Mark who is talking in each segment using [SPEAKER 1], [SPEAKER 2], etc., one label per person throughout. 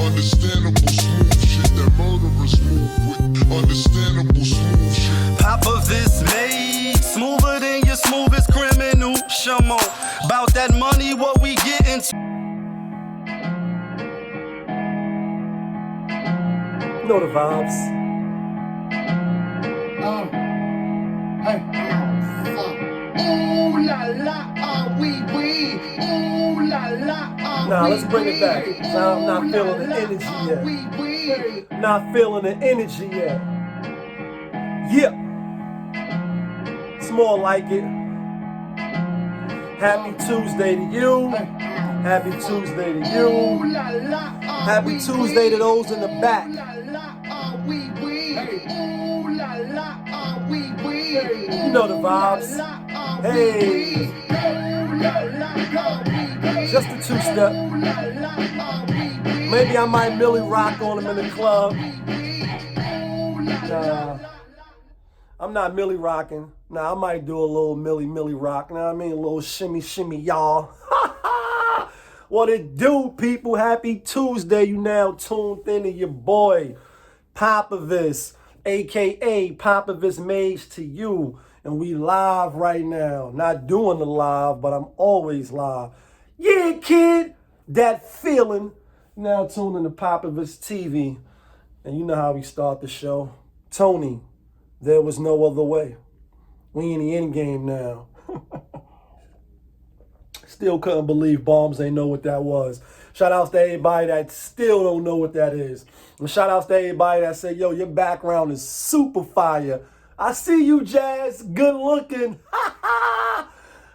[SPEAKER 1] Understandable smooth shit. That murderers move with. Understandable smooth shit.
[SPEAKER 2] Pop of this made smoother than your smoothest criminal. Shamo, about that money, what we getting to.
[SPEAKER 3] Know the vibes.
[SPEAKER 4] Ooh la la, we. Ooh la la,
[SPEAKER 3] Nah, let's bring it back. I'm not feeling the energy yet. Not feeling the energy yet. Yeah. It's more like it. Happy Tuesday to you. Happy Tuesday to you. Happy Tuesday to those in the back. You know the vibes. Hey. Just a two-step. Maybe I might Millie rock on them in the club. Nah, I'm not Millie rocking. Nah, I might do a little Millie rock. You know what I mean? A little shimmy, y'all. What it do, people? Happy Tuesday. You now tuned into your boy, Popovich, a.k.a. Popovich Mage to you. And we live right now. Not doing the live, but I'm always live. Yeah, kid. That feeling. Now tuned into Popovich TV. And you know how we start the show. Tony, there was no other way. We in the end game now. Still couldn't believe Bombs ain't know what that was. Shout outs to everybody that still don't know what that is. And shout outs to everybody that said, yo, your background is super fire. I see you, Jazz. Good looking.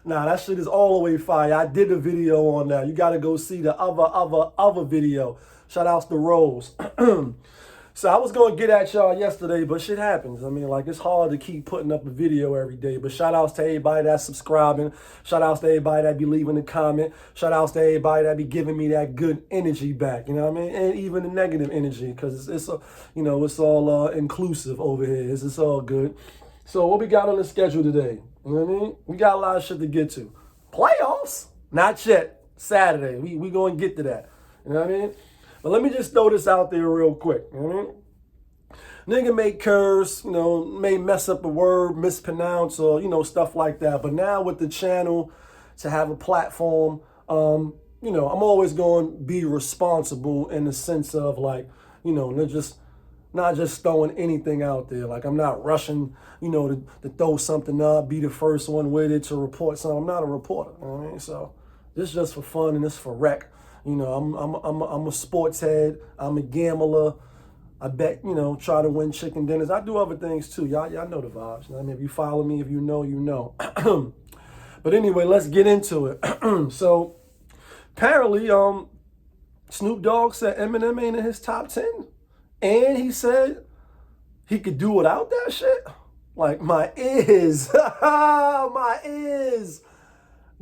[SPEAKER 3] Nah, that shit is all the way fire. I did a video on that. You got to go see the other video. Shout outs to Rose. So I was going to get at y'all yesterday, but shit happens. I mean, like, it's hard to keep putting up a video every day. But shout outs to everybody that's subscribing. Shout outs to everybody that be leaving a comment. Shout outs to everybody that be giving me that good energy back. You know what I mean? And even the negative energy, because it's you know, it's all inclusive over here. It's all good. So what we got on the schedule today? You know what I mean? We got a lot of shit to get to. Playoffs? Not yet. Saturday. We going to get to that. You know what I mean? But let me just throw this out there real quick. You know what I mean? Nigga may curse, you know, may mess up a word, mispronounce, or, you know, stuff like that. But now with the channel, to have a platform, you know, I'm always going to be responsible in the sense of, like, you know, not just throwing anything out there. Like, I'm not rushing, you know, to throw something up, be the first one with it, to report something. I'm not a reporter, you know what I mean? So this is just for fun and this for rec. You know, I'm a sports head. I'm a gambler. I bet, you know, try to win chicken dinners. I do other things too. Y'all know the vibes. You know what I mean? If you follow me, if you know, you know. But anyway, let's get into it. So apparently, Snoop Dogg said Eminem ain't in his top 10. And he said he could do without that shit. Like, my ears. My ears.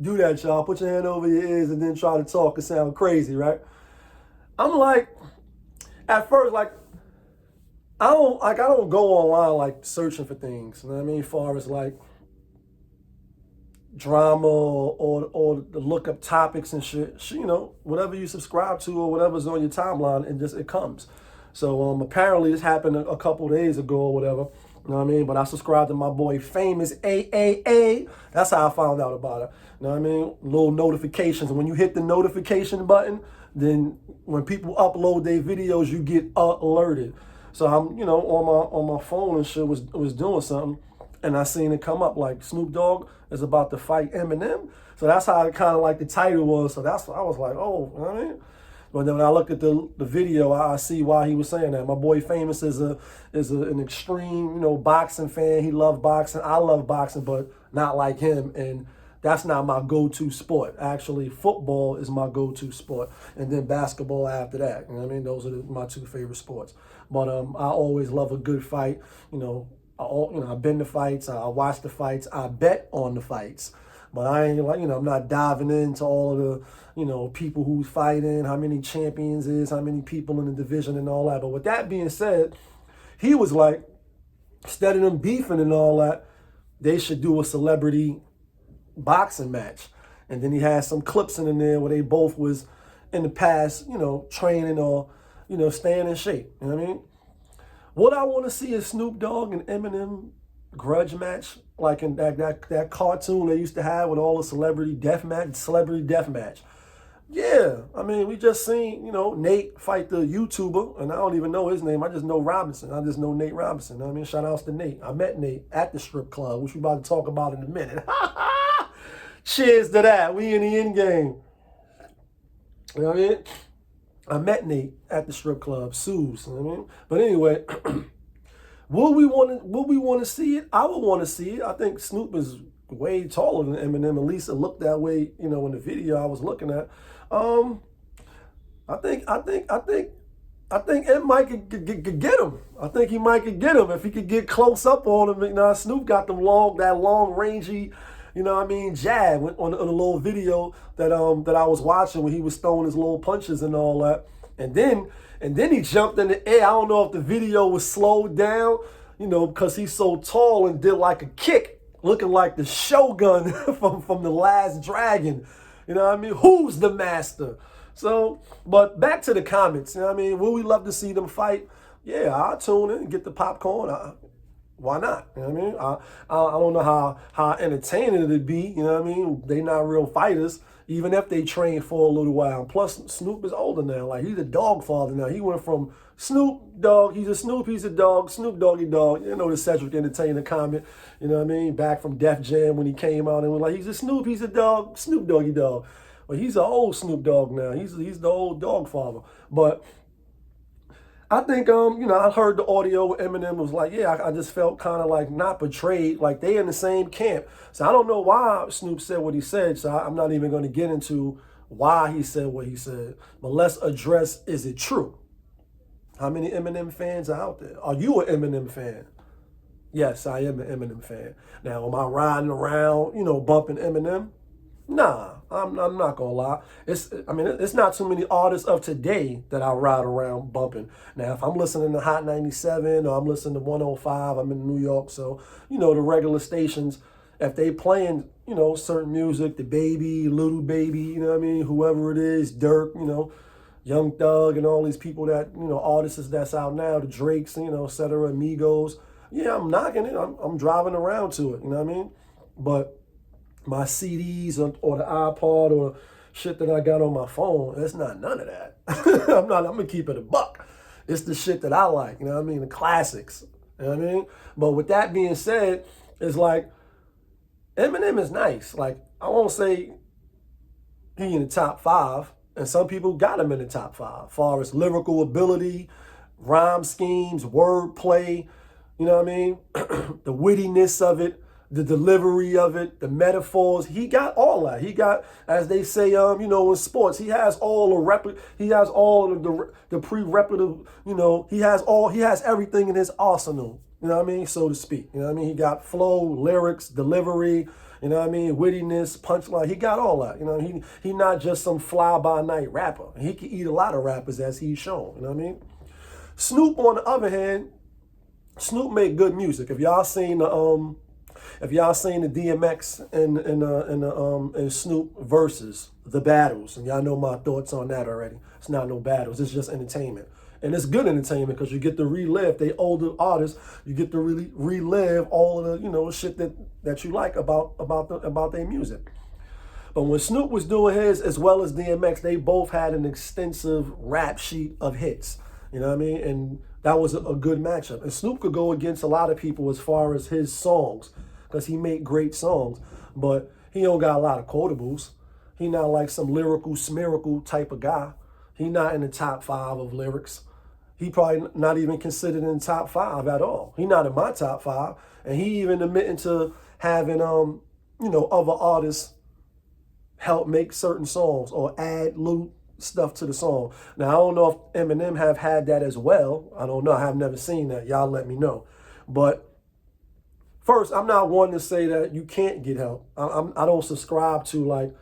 [SPEAKER 3] Do that, y'all. Put your hand over your ears and then try to talk and sound crazy, right? I'm like, at first, like, I don't go online like searching for things. You know what I mean? As far as like drama or to look up topics and shit. You know, whatever you subscribe to or whatever's on your timeline, it comes. So apparently this happened a couple days ago or whatever. You know what I mean? But I subscribed to my boy Famous AAA. That's how I found out about it. You know what I mean? Little notifications. When you hit the notification button, then when people upload their videos, you get alerted. So I'm, you know, on my phone and shit was doing something, and I seen it come up like Snoop Dogg is about to fight Eminem. So that's how it kind of like the title was. So that's I was like, oh, you know what I mean? But then when I look at the video, I see why he was saying that. My boy Famous is an extreme, you know, boxing fan. He loves boxing. I love boxing, but not like him. And that's not my go-to sport. Actually, football is my go-to sport, and then basketball after that. You know what I mean? Those are my two favorite sports. But I always love a good fight. You know, I've been to fights. I watch the fights. I bet on the fights. But I ain't like, you know, I'm not diving into all of the, you know, people who's fighting, how many champions is, how many people in the division and all that. But with that being said, he was like, instead of them beefing and all that, they should do a celebrity boxing match. And then he had some clips in there where they both was in the past, you know, training or you know, staying in shape. You know what I mean? What I want to see is Snoop Dogg and Eminem grudge match, like in that cartoon they used to have with all the celebrity death match. Yeah, I mean, we just seen, you know, Nate fight the YouTuber, and I don't even know his name. I just know Robinson. I just know Nate Robinson. You know what I mean? Shout outs to Nate. I met Nate at the strip club, which we about to talk about in a minute. Cheers to that. We in the end game. You know what I mean? I met Nate at the strip club, Sue's. You know what I mean? But anyway, would we want to see it? I would want to see it. I think Snoop is way taller than Eminem. At least it looked that way, you know, in the video I was looking at. I think it might could get him. I think he might could get him if he could get close up on him. You know, Snoop got that long rangy, you know what I mean, jab on a little video that I was watching when he was throwing his little punches and all that. And then he jumped in the air. I don't know if the video was slowed down, you know, because he's so tall, and did like a kick, looking like the Shogun from The Last Dragon. You know what I mean? Who's the master? So, but back to the comments. You know what I mean? Would we love to see them fight? Yeah, I'll tune in and get the popcorn. Why not? You know what I mean? I don't know how entertaining it'd be. You know what I mean? They not real fighters, even if they train for a little while. Plus, Snoop is older now. Like, he's a dog father now. He went from Snoop Dogg, he's a Snoop, he's a dog, Snoop Doggy Dog. You know the Cedric Entertainer comment. You know what I mean? Back from Def Jam when he came out and was like, he's a Snoop, he's a dog, Snoop Doggy Dog. Well, he's an old Snoop Dogg now. He's the old dog father. But I think, you know, I heard the audio where Eminem was like, yeah, I just felt kind of like not betrayed, like they in the same camp. So I don't know why Snoop said what he said, so I'm not even going to get into why he said what he said. But let's address, is it true? How many Eminem fans are out there? Are you an Eminem fan? Yes, I am an Eminem fan. Now, am I riding around, you know, bumping Eminem? Nah, I'm not gonna lie. It's not too many artists of today that I ride around bumping. Now, if I'm listening to Hot 97 or I'm listening to 105, I'm in New York, so, you know, the regular stations, if they playing, you know, certain music, the Baby, Little Baby, you know what I mean, whoever it is, Dirk, you know, Young Thug, and all these people that, you know, artists that's out now, the Drakes, you know, et cetera, Amigos. Yeah, I'm knocking it. I'm driving around to it, you know what I mean? But my CDs or the iPod or shit that I got on my phone, it's not none of that. I'm gonna keep it a buck. It's the shit that I like, you know what I mean? The classics, you know what I mean? But with that being said, it's like, Eminem is nice. Like, I won't say he in the top 5, and some people got him in the top 5, as far as lyrical ability, rhyme schemes, wordplay, you know what I mean? The wittiness of it, the delivery of it, the metaphors. He got all that. He got, as they say, you know, in sports, he has all the pre-repetitive, you know, he has everything in his arsenal, you know what I mean, so to speak. You know what I mean? He got flow, lyrics, delivery, you know what I mean, wittiness, punchline. He got all that. You know, he not just some fly-by-night rapper. He can eat a lot of rappers, as he's shown. You know what I mean? Snoop, on the other hand, Snoop make good music. If y'all seen the DMX and Snoop versus the battles, and y'all know my thoughts on that already. It's not no battles. It's just entertainment. And it's good entertainment because you get to relive, they older artists, you get to really relive all of the, you know, shit that you like about their music. But when Snoop was doing his, as well as DMX, they both had an extensive rap sheet of hits. You know what I mean? And that was a good matchup. And Snoop could go against a lot of people as far as his songs, because he made great songs, but he don't got a lot of quotables. He not like some lyrical, smirical type of guy. He not in the top 5 of lyrics. He probably not even considered in the top 5 at all. He not in my top 5. And he even admitting to having, you know, other artists help make certain songs or add little stuff to the song. Now, I don't know if Eminem have had that as well. I don't know. I have never seen that. Y'all let me know. But first, I'm not one to say that you can't get help. I don't subscribe to, like,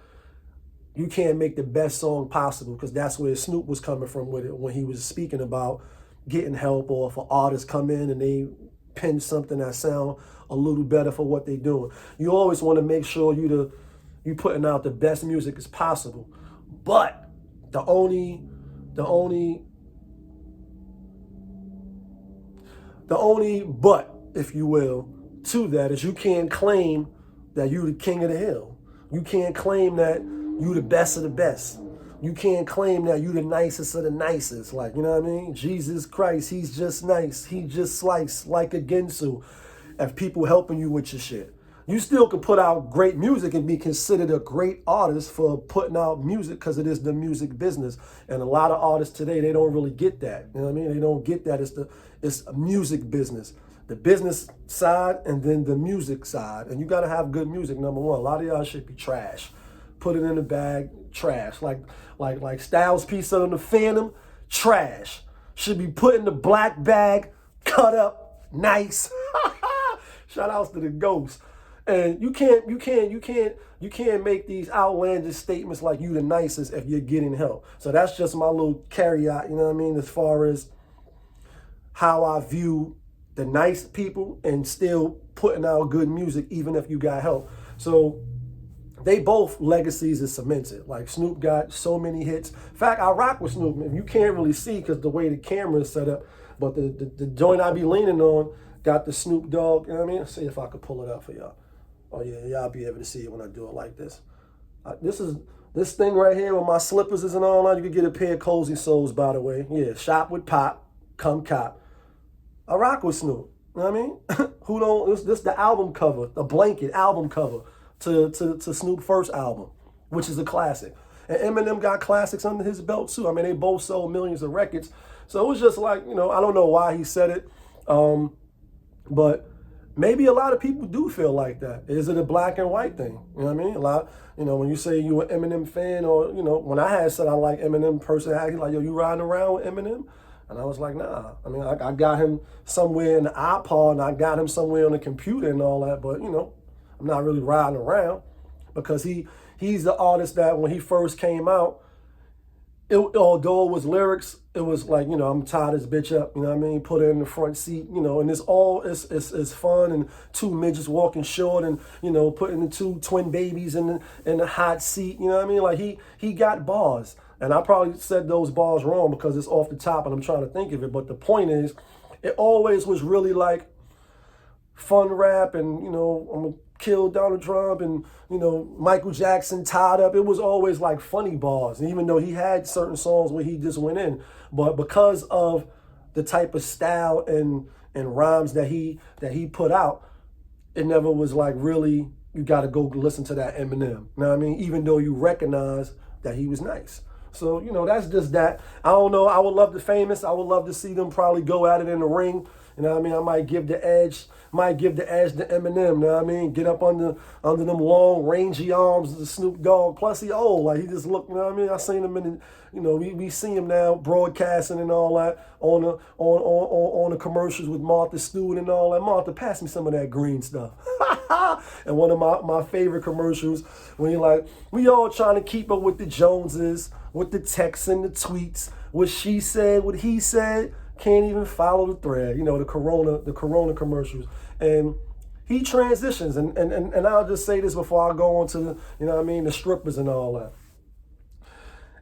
[SPEAKER 3] you can't make the best song possible, because that's where Snoop was coming from with it when he was speaking about getting help, or if an artist come in and they pin something that sound a little better for what they doing. You always want to make sure you putting out the best music as possible. But the only The only but, if you will, to that is you can't claim that you the king of the hill. You can't claim that you the best of the best. You can't claim that you the nicest of the nicest. Like, you know what I mean? Jesus Christ, he's just nice. He just sliced like a Ginsu. If people helping you with your shit. You still can put out great music and be considered a great artist for putting out music because it is the music business. And a lot of artists today, they don't really get that. You know what I mean? They don't get that. It's a music business. The business side and then the music side. And you got to have good music, number one. A lot of y'all should be trash. Put it in the bag, trash. Like Styles' piece on the Phantom, trash. Should be put in the black bag, cut up, nice. Shout outs to the Ghost. And you can't make these outlandish statements like you the nicest if you're getting help. So that's just my little caveat, you know what I mean, as far as how I view the nice people and still putting out good music even if you got help. So they both legacies is cemented. Like Snoop got so many hits. In fact, I rock with Snoop. And you can't really see because the way the camera is set up, but the joint I be leaning on got the Snoop Dogg, you know what I mean? Let's see if I could pull it up for y'all. Oh yeah, y'all be able to see it when I do it like this. This thing right here with my slippers is and all that. You can get a pair of cozy soles, by the way. Yeah, shop with Pop, come cop. I rock with Snoop. You know what I mean? Who don't? This the album cover, the blanket album cover to Snoop's first album, which is a classic. And Eminem got classics under his belt too. I mean, they both sold millions of records. So it was just like, you know, I don't know why he said it, but maybe a lot of people do feel like that. Is it a black and white thing? You know what I mean? A lot, you know, when you say you an Eminem fan, or, you know, when I had said I like Eminem, person asked like, yo, you riding around with Eminem? And I was like, nah. I mean, I got him somewhere in the iPod, and I got him somewhere on the computer and all that, but, you know, I'm not really riding around because he's the artist that when he first came out, although it was lyrics, it was like, you know, I'm tied this bitch up, you know what I mean? Put her in the front seat, you know, and it's fun, and two midgets walking short, and, you know, putting the two twin babies in the hot seat, you know what I mean? Like he got bars, and I probably said those bars wrong because it's off the top and I'm trying to think of it, but the point is, it always was really like fun rap, and, you know, I'm gonna kill Donald Trump, and, you know, Michael Jackson tied up. It was always like funny bars. And even though he had certain songs where he just went in, but because of the type of style and rhymes that he put out, it never was like really, you got to go listen to that Eminem. You know what I mean? Even though you recognize that he was nice. So, you know, that's just that. I don't know. I would love the Famous. I would love to see them probably go at it in the ring. You know what I mean? I might give the edge to Eminem, you know what I mean? Get up under them long, rangy arms of the Snoop Dogg. Plus he old, like he just look, you know what I mean? I seen him in the, you know, we see him now broadcasting and all that on the commercials with Martha Stewart and all that. Martha, pass me some of that green stuff. And one of my favorite commercials when you're like, we all trying to keep up with the Joneses, with the texts and the tweets, what she said, what he said. Can't even follow the thread, you know, the Corona commercials. And he transitions, and I'll just say this before I go on to the, you know what I mean, the strippers and all that.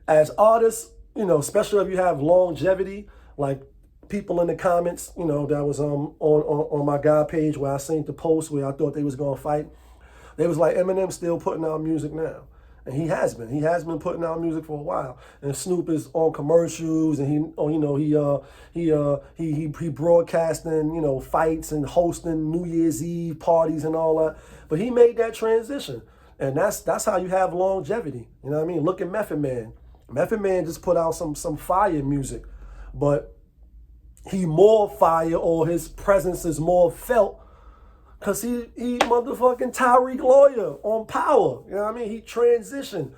[SPEAKER 3] As artists, you know, especially if you have longevity, like people in the comments, you know, that was on my guy page where I seen the post where I thought they was gonna fight. They was like, Eminem still putting out music now. And he has been putting out music for a while. And Snoop is on commercials, and he broadcasting, you know, fights and hosting New Year's Eve parties and all that. But he made that transition, and that's how you have longevity. You know what I mean? Look at Method Man. Method Man just put out some fire music, but he more fire, or his presence is more felt. Because he motherfucking Tyreek Lawyer on Power. You know what I mean? He transitioned.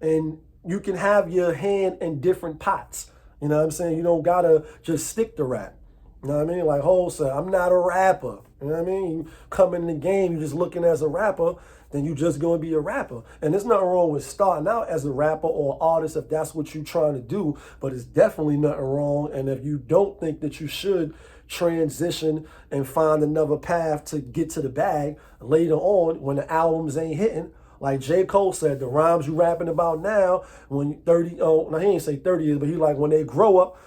[SPEAKER 3] And you can have your hand in different pots. You know what I'm saying? You don't got to just stick to rap. You know what I mean? Like wholesale, I'm not a rapper. You know what I mean? You come in the game, you just looking as a rapper, then you just going to be a rapper. And there's nothing wrong with starting out as a rapper or artist if that's what you're trying to do. But it's definitely nothing wrong. And if you don't think that you should transition and find another path to get to the bag later on when the albums ain't hitting, like J. Cole said, the rhymes you rapping about now, when 30, oh, now he ain't say 30 years, but he like when they grow up,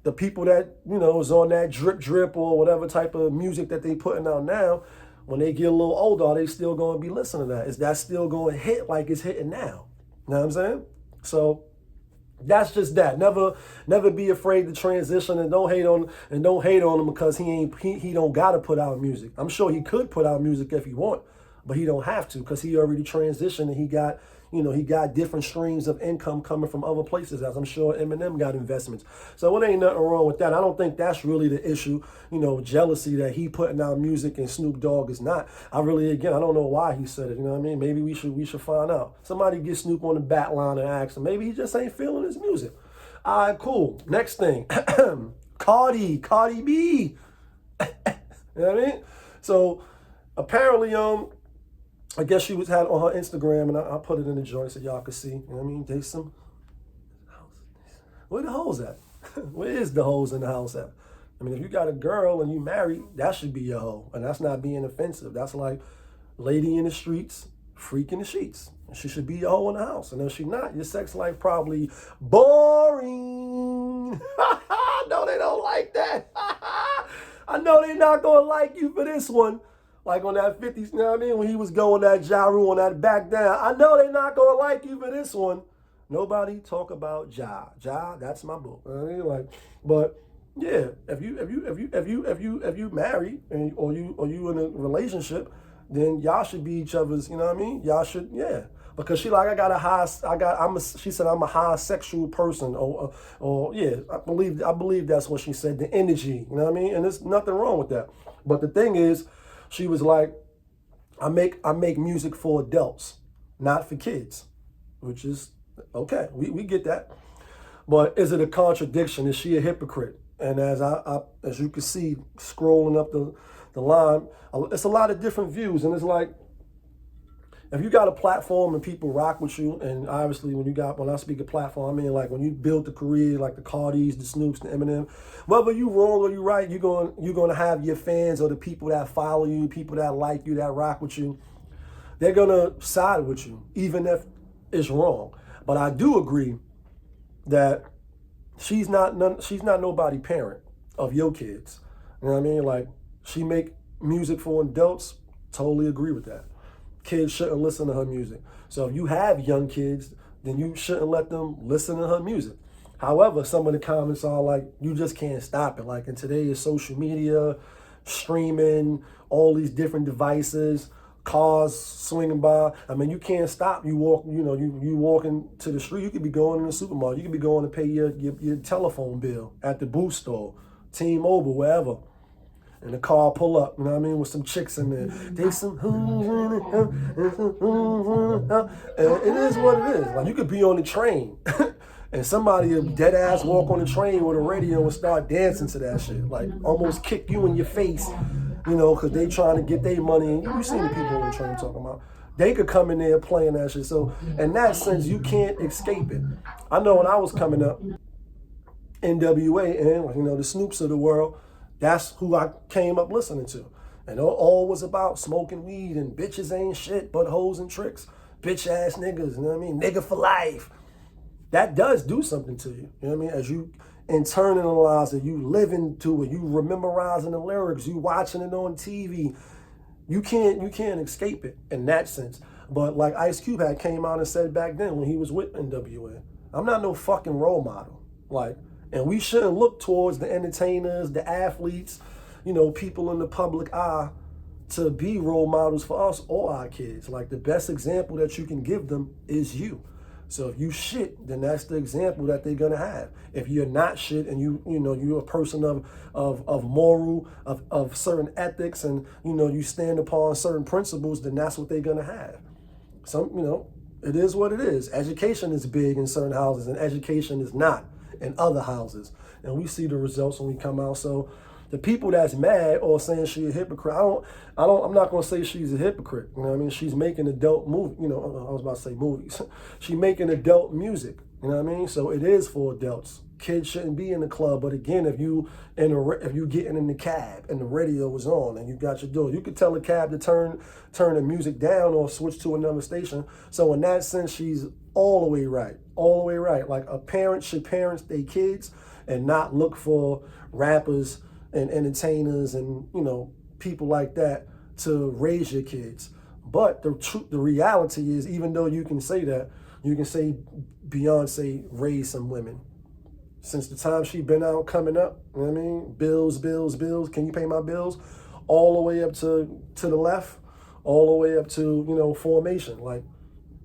[SPEAKER 3] the people that, you know, is on that drip or whatever type of music that they putting out now, when they get a little older, are they still going to be listening to that? Is that still going to hit like it's hitting now? You know what I'm saying? So that's just that. Never be afraid to transition, and don't hate on him because he don't gotta put out music. I'm sure he could put out music if he want, but he don't have to because he already transitioned and he got different streams of income coming from other places, as I'm sure Eminem got investments. So it ain't nothing wrong with that. I don't think that's really the issue, jealousy that he putting out music and Snoop Dogg is not. I don't know why he said it, you know what I mean? Maybe we should find out. Somebody get Snoop on the back line and ask him. Maybe he just ain't feeling his music. All right, cool. Next thing. Cardi B. You know what I mean? So apparently, I guess she had on her Instagram, and I put it in the joint so y'all could see. You know what I mean? There's some. Where the hoes at? Where is the hoes in the house at? I mean, if you got a girl and you married, that should be your hoe. And that's not being offensive. That's like lady in the streets, freak in the sheets. She should be your hoe in the house. And if she's not, your sex life probably boring. No, they don't like that. I know they're not going to like you for this one. Like on that 50s, you know what I mean? When he was going that Ja Rule on that back down. I know they're not going to like you for this one. Nobody talk about Ja. Ja, that's my book. You know what I mean? Like, but yeah, if you married and or you in a relationship, then y'all should be each other's, you know what I mean? Y'all should, yeah. Because she like, she said I'm a high sexual person, or yeah, I believe that's what she said, the energy, you know what I mean? And there's nothing wrong with that. But the thing is, she was like, I make music for adults, not for kids, which is okay. We get that. But is it a contradiction? Is she a hypocrite? And as as you can see, scrolling up the line, it's a lot of different views. And it's like, if you got a platform and people rock with you, and obviously when I speak of platform, I mean like when you build the career, like the Cardis, the Snoops, the Eminem, whether you wrong or you right, you're going to have your fans or the people that follow you, people that like you, that rock with you. They're going to side with you, even if it's wrong. But I do agree that she's not nobody parent of your kids. You know what I mean? Like, she make music for adults. Totally agree with that. Kids shouldn't listen to her music. So if you have young kids, then you shouldn't let them listen to her music. However, some of the comments are like, you just can't stop it. Like, in today's social media, streaming, all these different devices, cars swinging by. I mean, you can't stop. You walking to the street. You could be going in the supermarket. You could be going to pay your telephone bill at the booth store, T-Mobile, wherever. And the car pull up, you know what I mean, with some chicks in there. There's some and it is what it is. Like, you could be on the train and somebody dead ass walk on the train with a radio and start dancing to that shit. Like, almost kick you in your face, because they trying to get their money. And you've seen the people on the train talking about. They could come in there playing that shit. So in that sense, you can't escape it. I know when I was coming up, NWA and the Snoops of the world, that's who I came up listening to. And all was about smoking weed and bitches ain't shit but hoes and tricks. Bitch ass niggas, you know what I mean? Nigga for life. That does do something to you. You know what I mean? As you internalize it, you live into it, you memorizing the lyrics, you watching it on TV. You can't escape it in that sense. But like Ice Cube had came out and said back then when he was with NWA, I'm not no fucking role model. Like, and we shouldn't look towards the entertainers, the athletes, people in the public eye to be role models for us or our kids. Like, the best example that you can give them is you. So if you shit, then that's the example that they're gonna have. If you're not shit and you're a person of moral, of certain ethics, and you stand upon certain principles, then that's what they're gonna have. It is what it is. Education is big in certain houses, and education is not in other houses, and we see the results when we come out. So the people that's mad or saying she a hypocrite, I'm not gonna say she's a hypocrite. You know what I mean? She's making adult movie. I was about to say movies. She's making adult music. You know what I mean? So it is for adults. Kids shouldn't be in the club. But again, if you getting in the cab and the radio is on and you got your door, you could tell the cab to turn the music down or switch to another station. So in that sense, she's all the way right. All the way right. Like, a parent should parent their kids. and not look for rappers and entertainers and, you know, people like that to raise your kids. But the reality is, even though you can say that, you can say Beyonce raised some women. Since the time she been out coming up, you know what I mean? Bills, bills, bills. Can you pay my bills? All the way up to the left, all the way up to, you know, Formation. Like,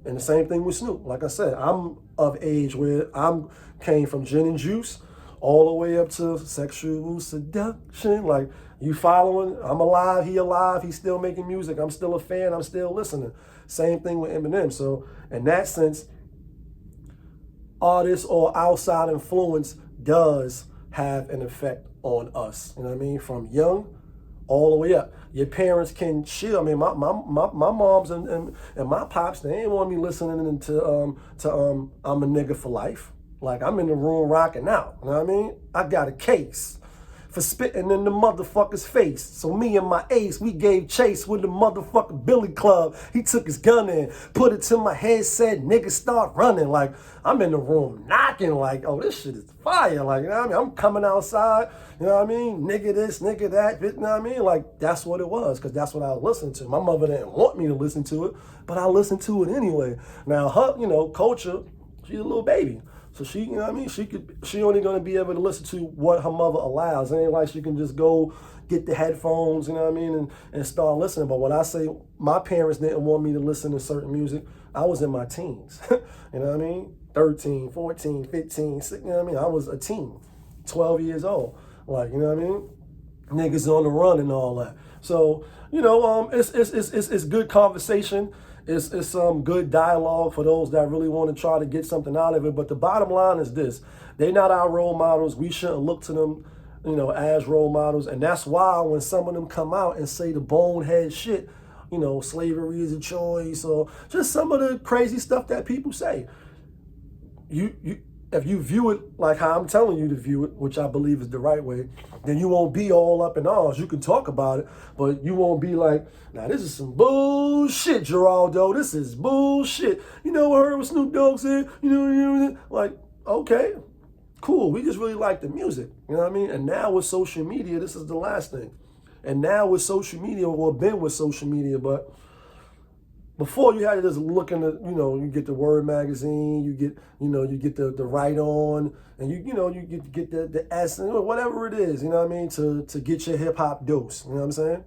[SPEAKER 3] and the same thing with Snoop. Like I said, I'm of age where came from gin and juice all the way up to sexual seduction. Like, you following? I'm alive, he alive, he's still making music. I'm still a fan, I'm still listening. Same thing with Eminem. So in that sense, artists or outside influence does have an effect on us. You know what I mean? From young all the way up. Your parents can chill. I mean, my moms and my pops, they ain't want me listening to I'm a nigga for life. Like, I'm in the room rocking out. You know what I mean? I got a case for spitting in the motherfucker's face. So me and my ace, we gave chase with the motherfucking Billy Club. He took his gun in, put it to my head, said, nigga, start running. Like, I'm in the room knocking like, oh, this shit is fire. Like, you know what I mean? I'm coming outside, you know what I mean? Nigga this, nigga that, you know what I mean? Like, that's what it was, because that's what I was listening to. My mother didn't want me to listen to it, but I listened to it anyway. Now, her, you know, culture, she's a little baby. So she, you know what I mean? She only gonna be able to listen to what her mother allows. It ain't like she can just go get the headphones, you know what I mean, and start listening. But when I say my parents didn't want me to listen to certain music, I was in my teens. You know what I mean? 13, 14, 15, 16, you know what I mean? I was a teen, 12 years old. Like, you know what I mean? Niggas on the run and all that. So, you know, it's good conversation. It's some good dialogue for those that really want to try to get something out of it. But the bottom line is this: they're not our role models. We shouldn't look to them, you know, as role models. And that's why when some of them come out and say the bonehead shit, you know, slavery is a choice, or just some of the crazy stuff that people say, if you view it like how I'm telling you to view it, which I believe is the right way, then you won't be all up in arms. You can talk about it, but you won't be like, now this is some bullshit, Geraldo. This is bullshit. You know what I heard what Snoop Dogg said? You know, like, okay, cool. We just really like the music. You know what I mean? And now with social media, this is the last thing. And now with social media, or been with social media, but before you had to just look in the, you know, you get the Word magazine, you get, you know, you get the Right On, and you know, you get the S, and whatever it is, you know what I mean, to get your hip hop dose, you know what I'm saying?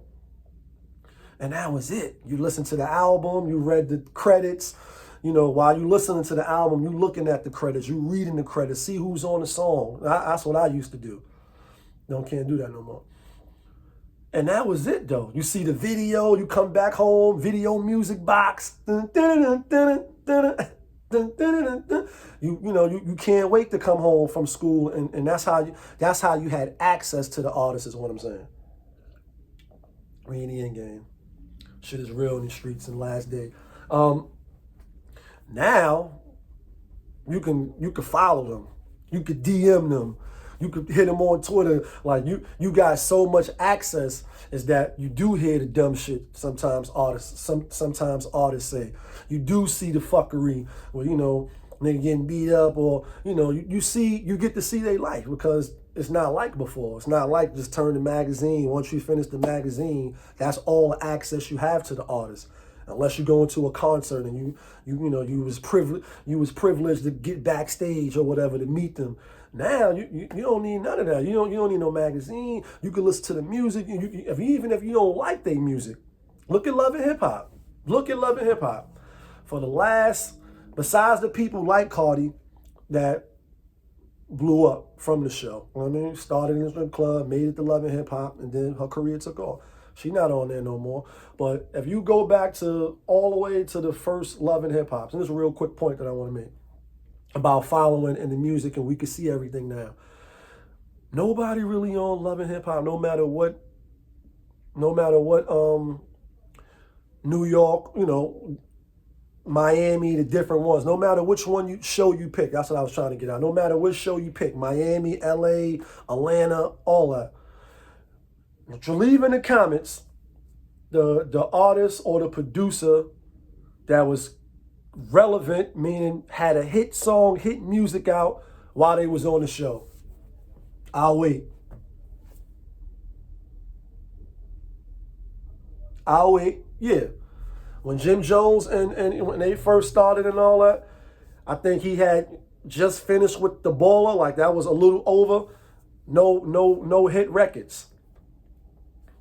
[SPEAKER 3] And that was it. You listened to the album, you read the credits, you know, while you listening to the album, you looking at the credits, you reading the credits, see who's on the song. That's what I used to do. Can't do that no more. And that was it, though. You see the video, you come back home, video music box. You can't wait to come home from school, and that's how you had access to the artists, is what I'm saying. Rainy end game. Shit is real in the streets in the last day. Now you can follow them. You could DM them. You could hit them on Twitter. Like, you got so much access, is that you do hear the dumb shit sometimes artists say. You do see the fuckery where, you know, nigga getting beat up, or, you know, you get to see their life, because it's not like before. It's not like just turn the magazine. Once you finish the magazine, that's all the access you have to the artist. Unless you go into a concert and you was privileged to get backstage or whatever to meet them. Now you don't need none of that. You don't need no magazine. You can listen to the music. Even if you don't like their music, look at Love and Hip Hop. Look at Love and Hip Hop. For the last, besides the people like Cardi that blew up from the show, you know what I mean? Started in the strip club, made it to Love and Hip Hop, and then her career took off. She's not on there no more. But if you go back to all the way to the first Love and Hip Hop, and this is a real quick point that I want to make about following in the music, and we can see everything now. Nobody really on Love and Hip Hop, no matter what New York, you know, Miami, the different ones, no matter which one show you pick. That's what I was trying to get out. No matter which show you pick, Miami, LA, Atlanta, all that. But you leave in the comments the artist or the producer that was relevant, meaning had a hit song, hit music out while they was on the show. I'll wait. I'll wait. Yeah. When Jim Jones and when they first started and all that, I think he had just finished with The Baller. Like that was a little over. No hit records.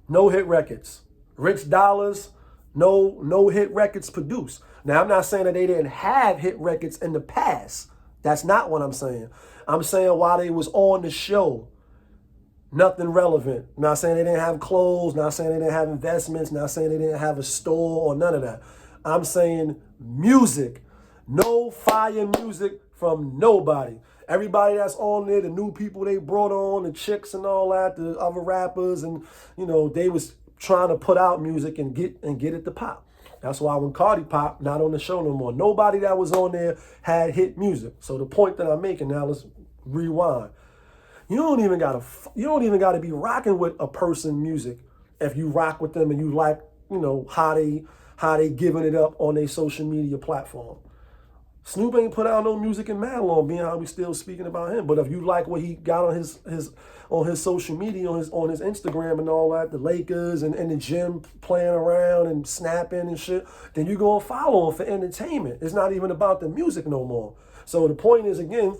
[SPEAKER 3] No hit records. Rich Dollars, no hit records produced. Now I'm not saying that they didn't have hit records in the past. That's not what I'm saying. I'm saying while they was on the show, nothing relevant. Not saying they didn't have clothes, not saying they didn't have investments, not saying they didn't have a store or none of that. I'm saying music. No fire music from nobody. Everybody that's on there, the new people they brought on, the chicks and all that, the other rappers, and you know, they was trying to put out music and get it to pop. That's why when Cardi popped, not on the show no more. Nobody that was on there had hit music. So the point that I'm making now, let's rewind. You don't even gotta be rocking with a person music if you rock with them and you like, you know, how they giving it up on their social media platform. Snoop ain't put out no music in mad long, being how we still speaking about him. But if you like what he got on his social media, on his Instagram and all that, the Lakers and the gym playing around and snapping and shit, then you gonna follow him for entertainment. It's not even about the music no more. So the point is, again,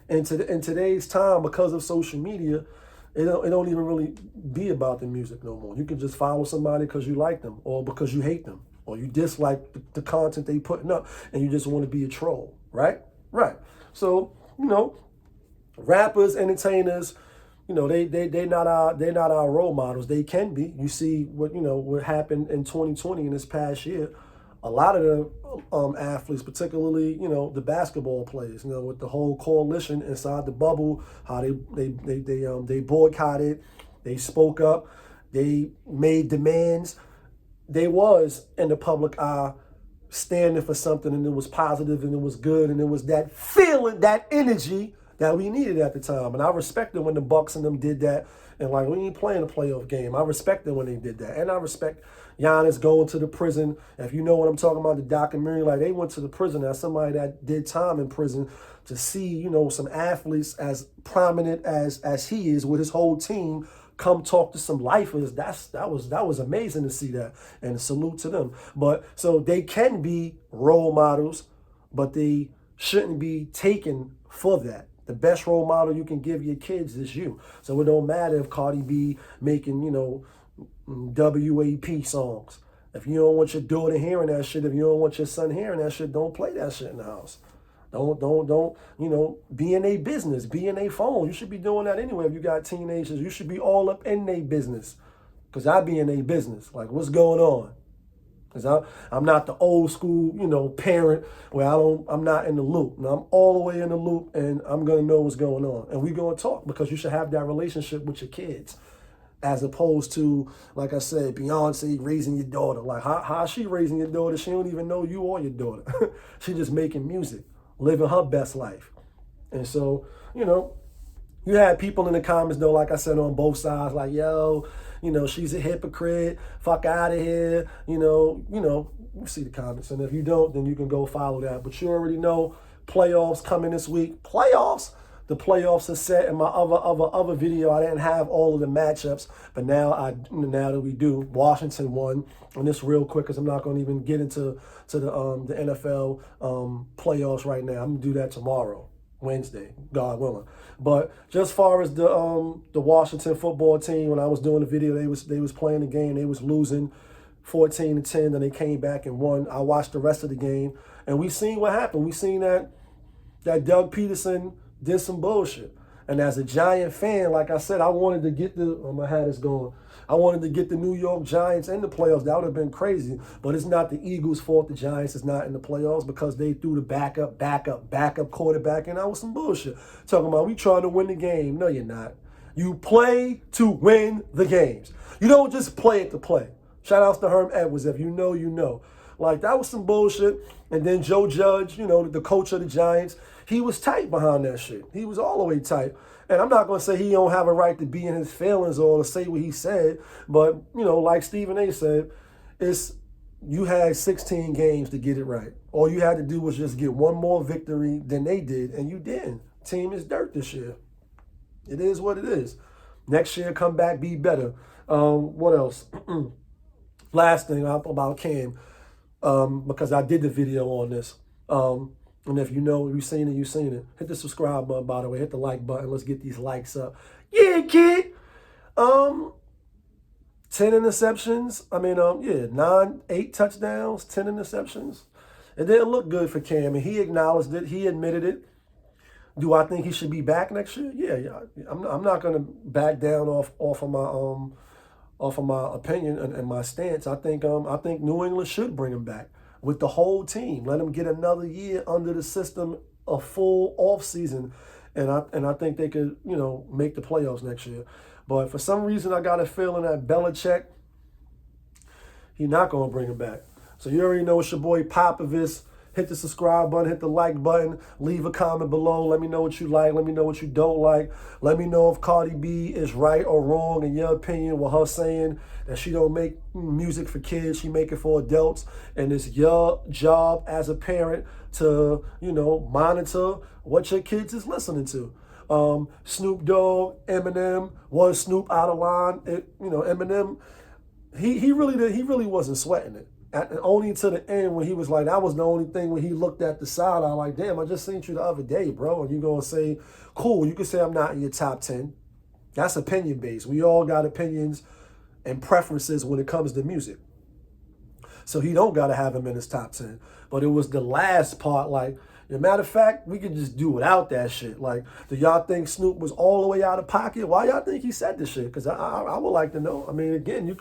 [SPEAKER 3] in today's time, because of social media, it don't even really be about the music no more. You can just follow somebody because you like them or because you hate them. Or you dislike the content they putting up and you just want to be a troll, right? Right. So, you know, rappers, entertainers, you know, they're not our role models. They can be. You see what happened in 2020 in this past year. A lot of the athletes, particularly, you know, the basketball players, you know, with the whole coalition inside the bubble, how they boycotted, they spoke up, they made demands. They was in the public eye standing for something, and it was positive and it was good, and it was that feeling, that energy that we needed at the time. And I respected when the Bucks and them did that. And like, we ain't playing a playoff game. I respected when they did that. And I respect Giannis going to the prison. If you know what I'm talking about, the documentary, like they went to the prison as somebody that did time in prison to see, you know, some athletes as prominent as he is with his whole team come talk to some lifers. That was amazing to see that, and salute to them. But so they can be role models, but they shouldn't be taken for that. The best role model you can give your kids is you. So it don't matter if Cardi B making, you know, WAP songs. If you don't want your daughter hearing that shit, if you don't want your son hearing that shit, don't play that shit in the house. Don't, you know, be in their business, be in their phone. You should be doing that anyway. If you got teenagers, you should be all up in their business. Because I be in their business. Like, what's going on? Because I'm not the old school, you know, parent where I'm not in the loop. Now, I'm all the way in the loop, and I'm going to know what's going on. And we're going to talk, because you should have that relationship with your kids. As opposed to, like I said, Beyonce raising your daughter. Like, how is she raising your daughter? She don't even know you or your daughter. She just making music, living her best life. And so, you know, you had people in the comments, though, like I said, on both sides, like, yo, you know, she's a hypocrite, fuck out of here, you know, you see the comments. And if you don't, then you can go follow that. But you already know, playoffs coming this week. Playoffs? The playoffs are set. In my other video, I didn't have all of the matchups, but now that we do. Washington won. And this real quick, because I'm not going to even get into the NFL playoffs right now. I'm going to do that tomorrow, Wednesday, God willing. But just far as the Washington football team, when I was doing the video, they was playing the game. They was losing 14-10, then they came back and won. I watched the rest of the game, and we seen what happened. We seen that Doug Peterson did some bullshit. And as a Giant fan, like I said, I wanted to get my hat is going. I wanted to get the New York Giants in the playoffs. That would have been crazy. But it's not the Eagles' fault the Giants is not in the playoffs, because they threw the backup quarterback, and that was some bullshit. Talking about, we trying to win the game. No, you're not. You play to win the games. You don't just play it to play. Shout outs to Herm Edwards. If you know, you know. Like, that was some bullshit. And then Joe Judge, you know, the coach of the Giants, he was tight behind that shit. He was all the way tight. And I'm not going to say he don't have a right to be in his feelings or to say what he said. But, you know, like Stephen A. said, you had 16 games to get it right. All you had to do was just get one more victory than they did, and you didn't. Team is dirt this year. It is what it is. Next year, come back, be better. What else? Last thing about Cam, because I did the video on this. And if you know, you've seen it, you've seen it. Hit the subscribe button, by the way. Hit the like button. Let's get these likes up. Yeah, kid. 10 interceptions. I mean, 8 touchdowns, 10 interceptions. It didn't look good for Cam, and he acknowledged it. He admitted it. Do I think he should be back next year? Yeah. I'm not gonna back down off of my opinion and my stance. I think New England should bring him back with the whole team. Let him get another year under the system, a full off season, and I think they could, make the playoffs next year. But for some reason, I got a feeling that Belichick, he's not going to bring him back. So you already know it's your boy Popovich. Hit the subscribe button, hit the like button, leave a comment below. Let me know what you like. Let me know what you don't like. Let me know if Cardi B is right or wrong in your opinion with her saying that she don't make music for kids, she make it for adults. And it's your job as a parent to, monitor what your kids is listening to. Snoop Dogg, Eminem, was Snoop out of line? Eminem, he really wasn't sweating it. Only to the end when he was like, that was the only thing when he looked at the side. I'm like, damn, I just seen you the other day, bro. And you're going to say, cool, you can say I'm not in your top 10. That's opinion based. We all got opinions and preferences when it comes to music. So he don't got to have him in his top 10. But it was the last part, like, as a matter of fact, we could just do without that shit. Like, do y'all think Snoop was all the way out of pocket? Why y'all think he said this shit? Because I would like to know. I mean, again, you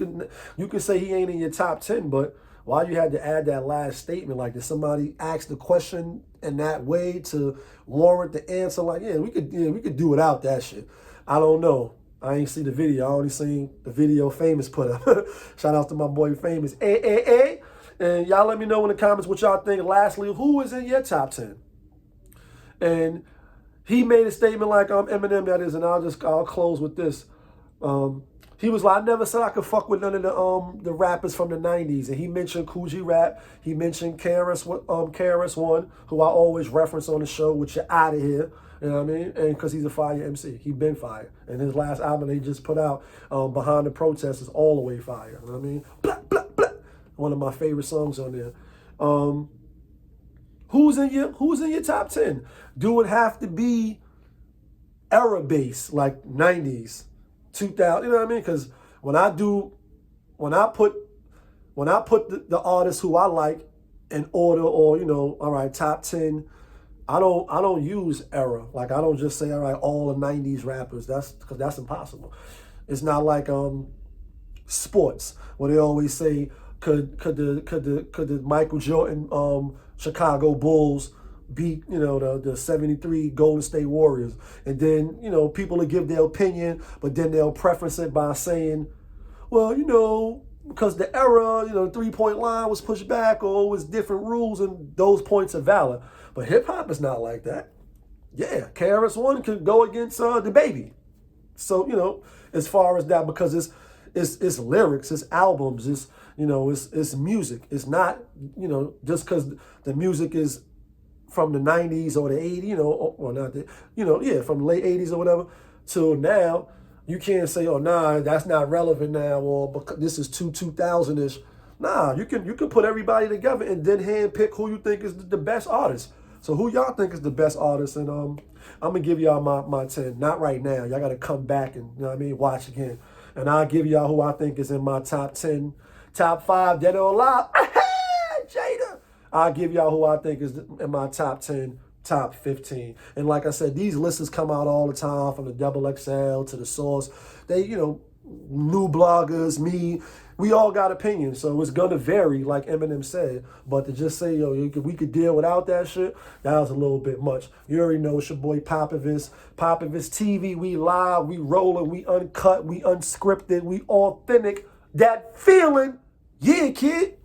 [SPEAKER 3] can say he ain't in your top 10, but why you had to add that last statement? Like, did somebody ask the question in that way to warrant the answer? Like, we could do without that shit. I don't know. I ain't see the video. I only seen the video Famous put up. Shout out to my boy Famous. And y'all let me know in the comments what y'all think. Lastly, who is in your top 10? And he made a statement like Eminem, that is, and I'll close with this. He was like, I never said I could fuck with none of the rappers from the 90s. And he mentioned Coogee Rap. He mentioned KRS-One, who I always reference on the show, which you're out of here. You know what I mean? And because he's a fire MC. He been fire. And his last album they just put out, Behind the Protest, is all the way fire. You know what I mean? Blah, blah, blah. One of my favorite songs on there. Who's in your top 10? Do it have to be era based, like 90s, 2000? You know what I mean? Because when I put the artists who I like in order, or all right, top 10, I don't use era. Like, I don't just say, all right, all the 90s rappers. Because that's impossible. It's not like sports where they always say, could the Michael Jordan Chicago Bulls beat the 73 Golden State Warriors? And then people will give their opinion, but then they'll preference it by saying, well, because the era, the 3-point line was pushed back, or it was different rules, and those points are valid. But hip hop is not like that. Yeah, KRS-One could go against the Baby. So as far as that, because it's lyrics, it's albums, it's music. It's not just because the music is from the 90s or the 80s, or not the, from the late 80s or whatever till now. You can't say, oh, nah, that's not relevant now, or because this is 2000-ish. Nah, you can put everybody together and then handpick who you think is the best artist. So who y'all think is the best artist? And I'm gonna give y'all my 10. Not right now. Y'all gotta come back and watch again. And I'll give y'all who I think is in my top 10, top 5, dead or alive. Jada. I'll give y'all who I think is in my top 10, top 15. And like I said, these lists come out all the time, from the XXL to the Source. They, new bloggers, me, we all got opinions. So it's going to vary, like Eminem said. But to just say, we could deal without that shit, that was a little bit much. You already know it's your boy Popovich. Popovich TV, we live, we rolling, we uncut, we unscripted, we authentic. That feeling, yeah, kid.